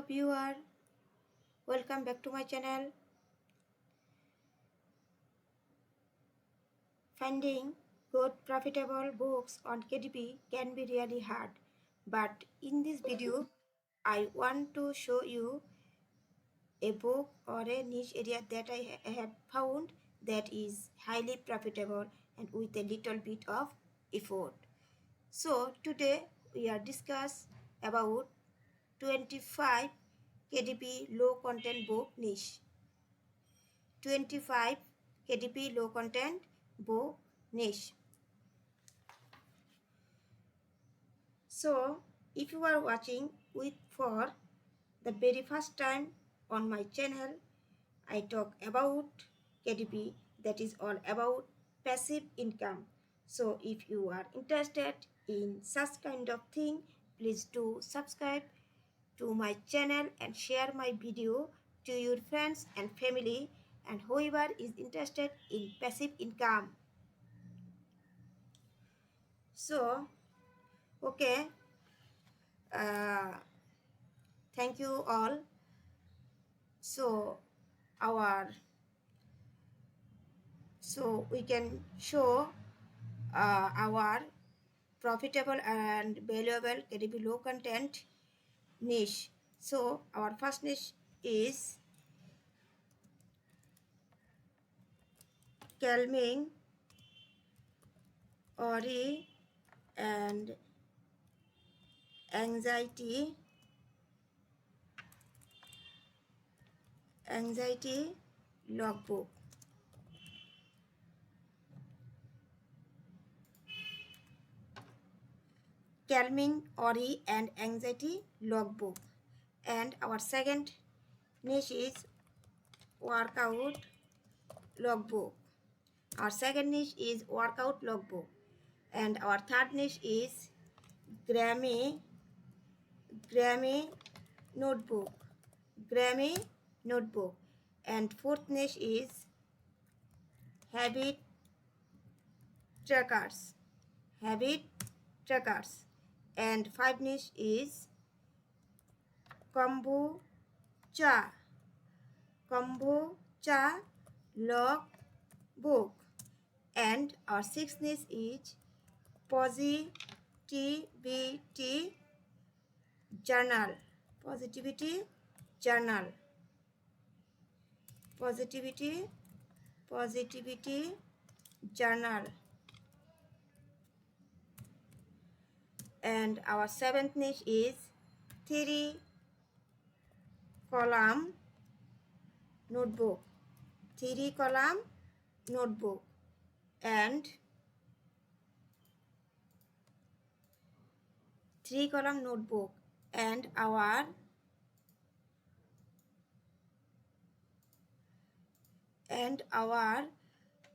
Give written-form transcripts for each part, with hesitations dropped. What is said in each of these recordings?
viewer, welcome back to my channel. Finding good profitable books on KDP can be really hard, but in this video I want to show you a book or a niche area that I have found that is highly profitable and with a little bit of effort. So today we are discuss about 25 KDP low content book niche. 25 KDP low content book niche. So if you are watching with for the very first time on my channel, I talk about KDP, that is all about passive income. So if you are interested in such kind of thing, please do subscribe to my channel and share my video to your friends and family and whoever is interested in passive income. So okay, thank you all. So we can show our profitable and valuable KDP low content niche. So our first niche is calming, worry and anxiety logbook. Calming, worry and anxiety logbook. And our second niche is workout logbook. Our second niche is workout logbook. And our third niche is Grammy notebook. Grammy notebook. And fourth niche is habit trackers. And five niche is kombucha log book. And our sixth niche is positivity journal. And our seventh niche is 3-column notebook. And 3-column notebook. And our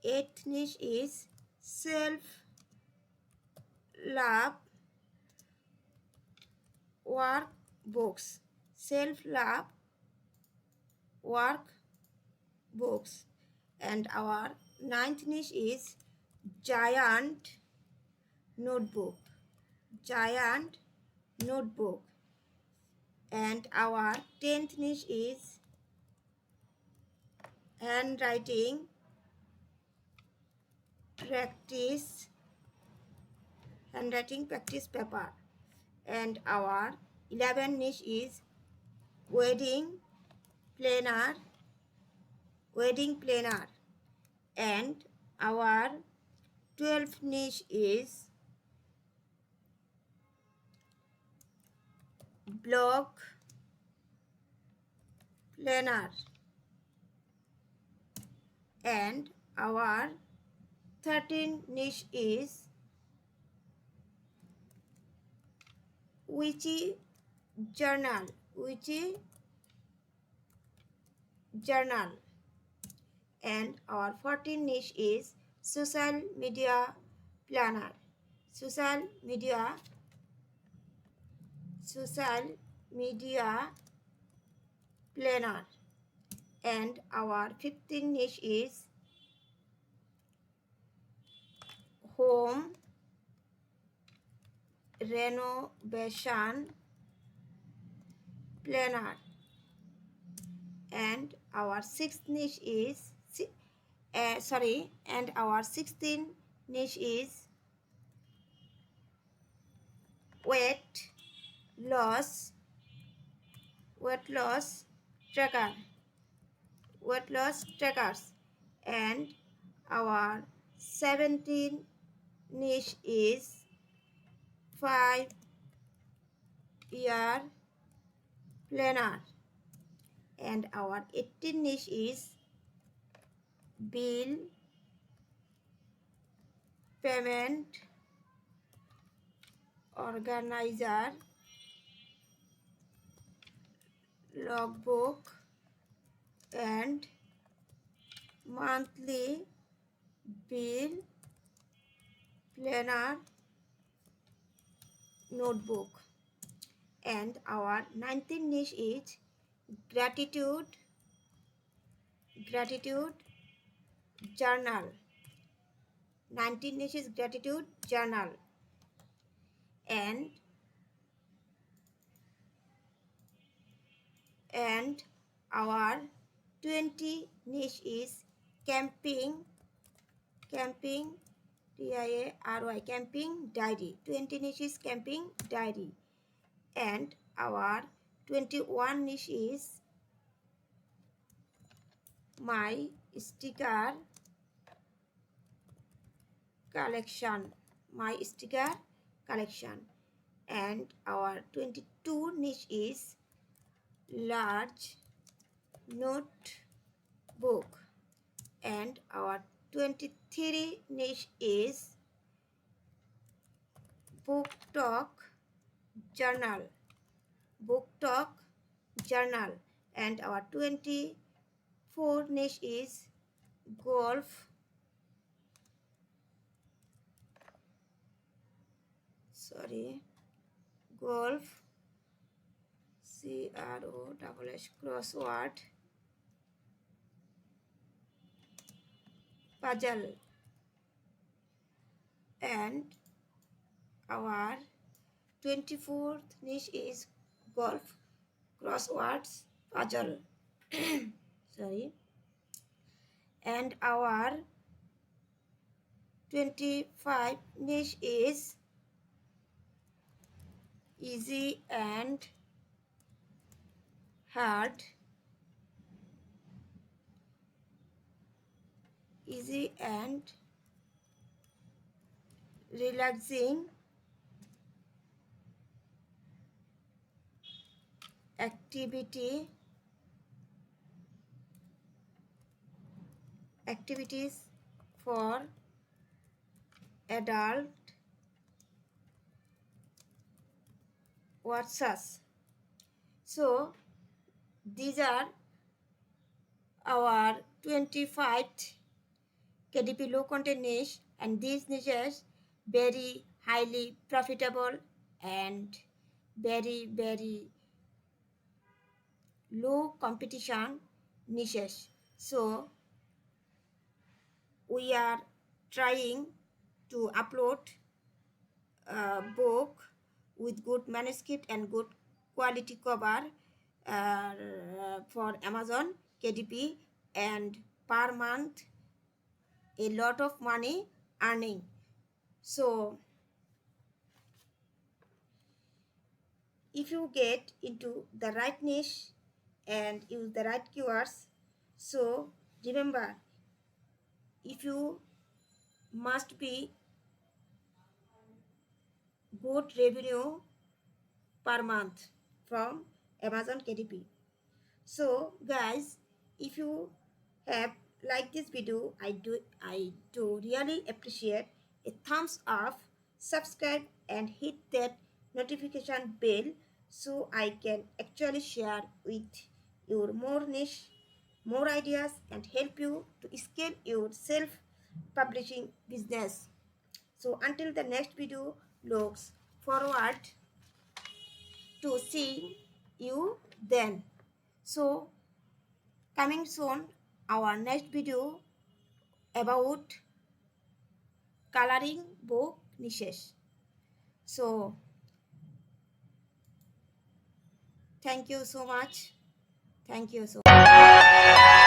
eighth niche is self-love workbooks. And our ninth niche is giant notebook. And our 10th niche is handwriting practice paper. And our 11th niche is wedding planner. And our 12th niche is blog planner. And our 13th niche is witchy journal. And our 14th niche is social media planner. And our 15th niche is home renovation planner. And our sixth niche is and our 16th niche is weight loss weight loss tracker weight loss trackers. And our 17th niche is 5-year planner. And our 18th niche is bill payment organizer, logbook, and monthly bill planner notebook. And our 19th niche is gratitude journal. 19th niche is gratitude journal. And our 20 niche is camping DIARY camping diary. 20 niche is camping diary. And our 21 niche is my sticker collection. And our 22 niche is large notebook. And our 23 niche is book talk journal. And our 24 niche is golf crossword puzzle. And our 24th niche is golf crosswords puzzle. And our 25 niche is easy and hard relaxing activities for adult watchers. So these are our 25 KDP low content niche, and these niches very highly profitable and very low competition niches. So we are trying to upload a book with good manuscript and good quality cover for Amazon KDP, and per month a lot of money earning. So if you get into the right niche and use the right keywords, so remember, if you must be good revenue per month from Amazon KDP. So guys, if you have liked this video, I do really appreciate a thumbs up, subscribe, and hit that notification bell so I can actually share with your more niche, more ideas, and help you to scale your self-publishing business. So until the next video, looks forward to seeing you then. So coming soon our next video about coloring book niches. So Thank you so much. Thank you so much.